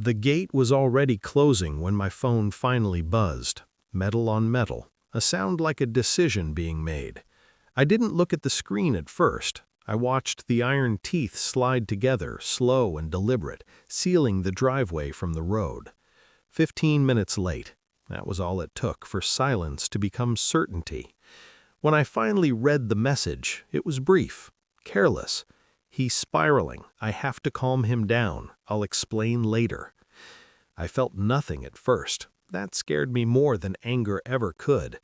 The gate was already closing when my phone finally buzzed. Metal on metal, a sound like a decision being made. I didn't look at the screen at first. I watched the iron teeth slide together, slow and deliberate, sealing the driveway from the road. 15 minutes late. That was all it took for silence to become certainty. When I finally read the message, it was brief, careless. He's spiraling. I have to calm him down. I'll explain later. I felt nothing at first. That scared me more than anger ever could.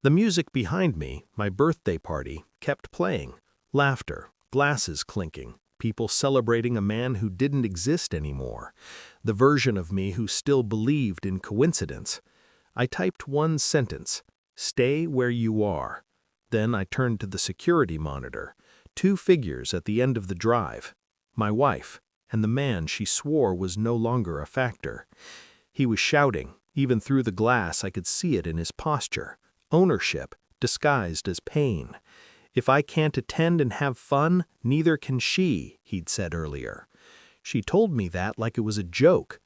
The music behind me, my birthday party, kept playing. Laughter, glasses clinking, people celebrating a man who didn't exist anymore. The version of me who still believed in coincidence. I typed one sentence, "Stay where you are." Then I turned to the security monitor. 2 figures at the end of the drive. My wife, and the man she swore was no longer a factor. He was shouting. Even through the glass I could see it in his posture. Ownership, disguised as pain. "If I can't attend and have fun, neither can she," he'd said earlier. She told me that like it was a joke.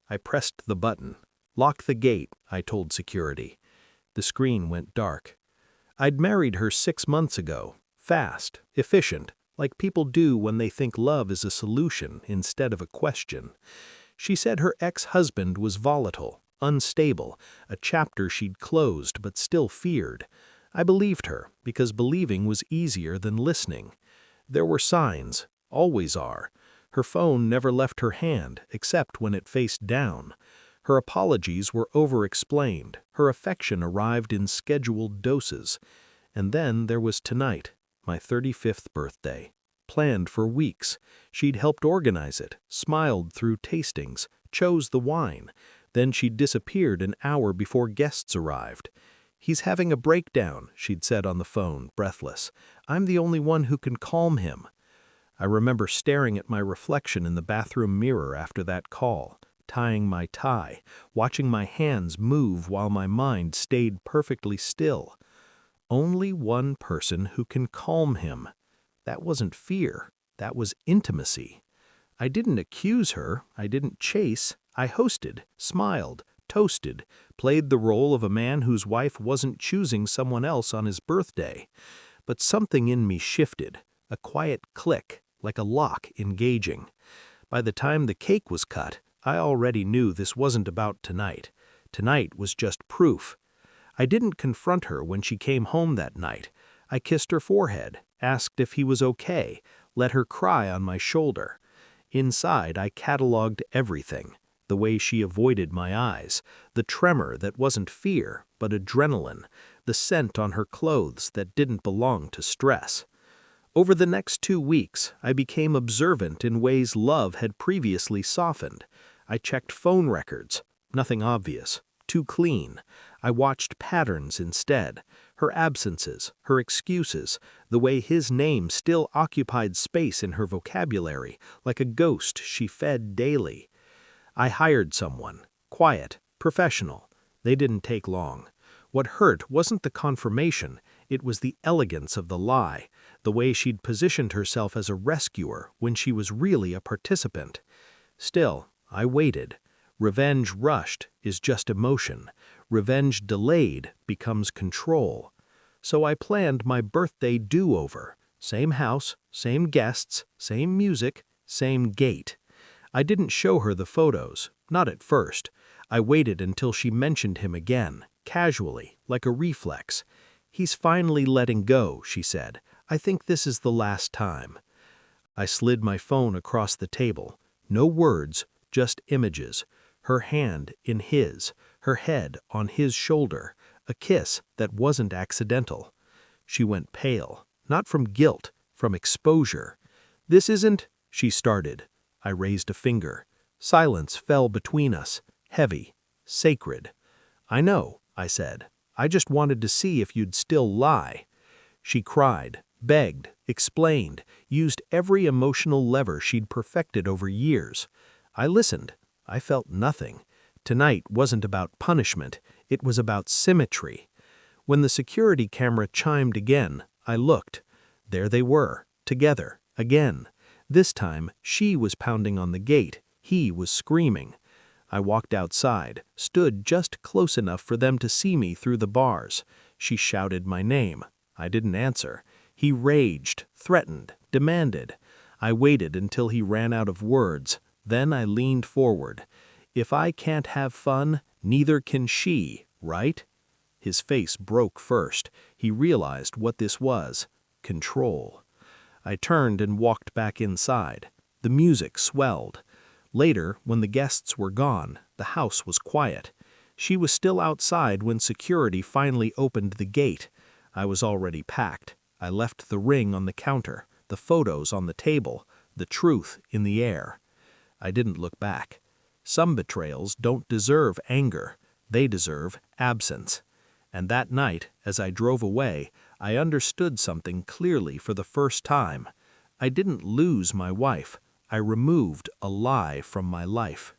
I pressed the button. "Lock the gate," I told security. The screen went dark. I'd married her 6 months ago. Fast, efficient, like people do when they think love is a solution instead of a question. She said her ex-husband was volatile, unstable, a chapter she'd closed but still feared. I believed her, because believing was easier than listening. There were signs, always are. Her phone never left her hand, except when it faced down. Her apologies were over-explained. Her affection arrived in scheduled doses. And then there was tonight, my 35th birthday. Planned for weeks. She'd helped organize it, smiled through tastings, chose the wine. Then she'd disappeared an hour before guests arrived. "He's having a breakdown," she'd said on the phone, breathless. "I'm the only one who can calm him." I remember staring at my reflection in the bathroom mirror after that call, tying my tie, watching my hands move while my mind stayed perfectly still. Only one person who can calm him. That wasn't fear. That was intimacy. I didn't accuse her. I didn't chase. I hosted, smiled, toasted, played the role of a man whose wife wasn't choosing someone else on his birthday. But something in me shifted, a quiet click, like a lock engaging. By the time the cake was cut, I already knew this wasn't about tonight. Tonight was just proof. I didn't confront her when she came home that night. I kissed her forehead, asked if he was okay, let her cry on my shoulder. Inside, I cataloged everything. The way she avoided my eyes, the tremor that wasn't fear, but adrenaline, the scent on her clothes that didn't belong to stress. Over the next 2 weeks, I became observant in ways love had previously softened. I checked phone records. Nothing obvious. Too clean. I watched patterns instead. Her absences, her excuses, the way his name still occupied space in her vocabulary, like a ghost she fed daily. I hired someone. Quiet, professional. They didn't take long. What hurt wasn't the confirmation, it was the elegance of the lie, the way she'd positioned herself as a rescuer when she was really a participant. Still, I waited. Revenge rushed is just emotion. Revenge delayed becomes control. So I planned my birthday do-over. Same house, same guests, same music, same gate. I didn't show her the photos, not at first. I waited until she mentioned him again, casually, like a reflex. "He's finally letting go," she said. "I think this is the last time." I slid my phone across the table. No words, just images. Her hand in his, her head on his shoulder, a kiss that wasn't accidental. She went pale, not from guilt, from exposure. "This isn't," she started. I raised a finger. Silence fell between us, heavy, sacred. "I know," I said. "I just wanted to see if you'd still lie." She cried, begged, explained, used every emotional lever she'd perfected over years. I listened. I felt nothing. Tonight wasn't about punishment. It was about symmetry. When the security camera chimed again, I looked. There they were, together, again. This time, she was pounding on the gate. He was screaming. I walked outside, stood just close enough for them to see me through the bars. She shouted my name. I didn't answer. He raged, threatened, demanded. I waited until he ran out of words. Then I leaned forward. If I can't have fun, neither can she, right? His face broke first. He realized what this was. Control. I turned and walked back inside. The music swelled. Later, when the guests were gone, the house was quiet. She was still outside when security finally opened the gate. I was already packed. I left the ring on the counter, the photos on the table, the truth in the air. I didn't look back. Some betrayals don't deserve anger. They deserve absence. And that night, as I drove away, I understood something clearly for the first time. I didn't lose my wife. I removed a lie from my life.